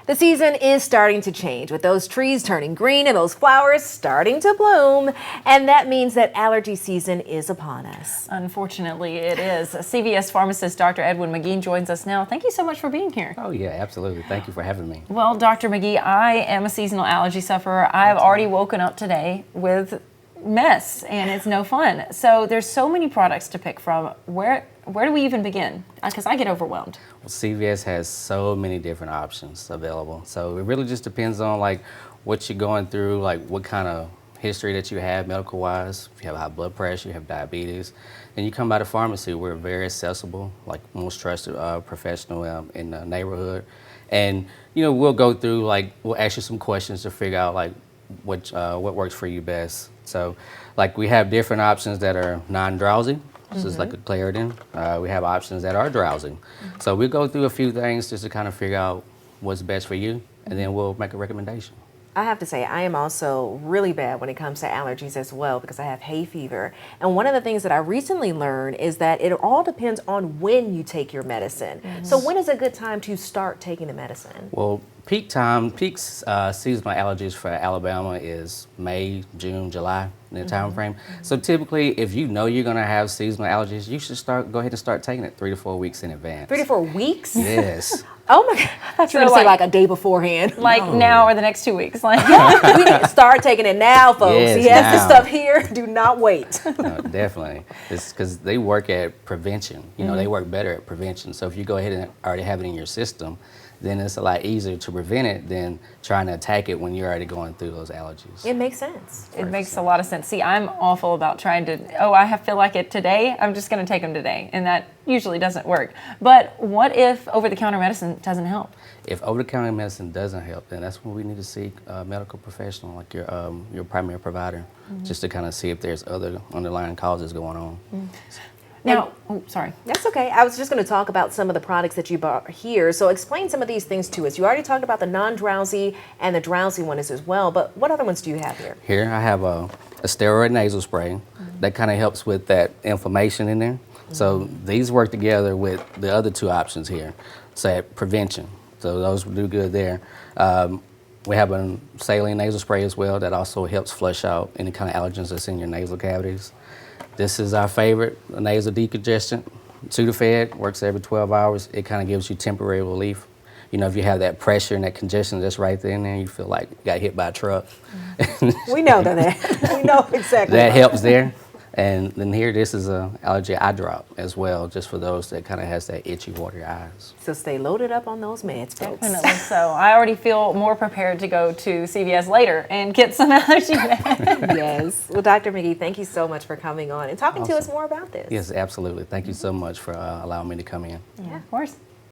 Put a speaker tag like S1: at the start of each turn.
S1: The season is starting to change with those trees turning green and those flowers starting to bloom. And that means that allergy season is upon us.
S2: Unfortunately, it is. CVS pharmacist Dr. Edwin McGee joins us now. Thank you so much for being here.
S3: Oh, yeah, absolutely. Thank you for having me.
S2: Well, Dr. McGee, I am a seasonal allergy sufferer. I have already woken up today with mess, and it's no fun. So there's so many products to pick from. Where do we even begin? Because I get overwhelmed.
S3: Well, CVS has so many different options available. So it really just depends on like what you're going through, like what kind of history that you have medical-wise. If you have high blood pressure, you have diabetes, then you come by the pharmacy. We're very accessible, like most trusted professional in the neighborhood. And we'll go through, like, we'll ask you some questions to figure out like what works for you best. So like we have different options that are non-drowsy. This is like a Claritin. We have options that are drowsy. So we'll go through a few things just to kind of figure out what's best for you, and then we'll make a recommendation.
S1: I have to say, I am also really bad when it comes to allergies as well because I have hay fever. And one of the things that I recently learned is that it all depends on when you take your medicine. So when is a good time to start taking the medicine?
S3: Well, peak seasonal allergies for Alabama is May, June, July in the time frame. So typically, if you know you're going to have seasonal allergies, you should go ahead and start taking it 3 to 4 weeks in advance.
S1: 3 to 4 weeks?
S3: Yes.
S1: Oh my God, I thought you were going to say like a day beforehand.
S2: Like now or the next 2 weeks. Like
S1: We need to start taking it now, folks.
S3: Yes,
S1: He has
S3: now.
S1: this stuff here. Do not wait.
S3: No, definitely. It's because they work at prevention. They work better at prevention. So if you go ahead and already have it in your system, then it's a lot easier to prevent it than trying to attack it when you're already going through those allergies.
S1: It makes sense.
S2: it makes a lot of sense. See, I'm awful about trying to, I feel like it today, I'm just going to take them today. And that usually doesn't work. But what if over-the-counter medicine doesn't help?
S3: If over-the-counter medicine doesn't help, then that's when we need to seek a medical professional like your primary provider, just to kind of see if there's other underlying causes going on.
S2: Now, sorry.
S1: That's okay. I was just going to talk about some of the products that you bought here. So explain some of these things to us. You already talked about the non-drowsy and the drowsy ones as well, but what other ones do you have here?
S3: Here I have a steroid nasal spray that kind of helps with that inflammation in there. So these work together with the other two options here, so prevention. So those will do good there. We have a saline nasal spray as well that also helps flush out any kind of allergens that's in your nasal cavities. This is our favorite, a nasal decongestant. Sudafed works every 12 hours. It kind of gives you temporary relief. If you have that pressure and that congestion that's right there and there, you feel like you got hit by a truck.
S1: We know that. We know exactly.
S3: That helps there. And then here, this is an allergy eye drop as well, just for those that kind of has that itchy, watery eyes.
S1: So stay loaded up on those meds, folks.
S2: Definitely so. I already feel more prepared to go to CVS later and get some allergy meds.
S1: Yes. Well, Dr. McGee, thank you so much for coming on and talking to us more about this.
S3: Yes, absolutely. Thank you so much for allowing me to come in.
S2: Yeah, of course.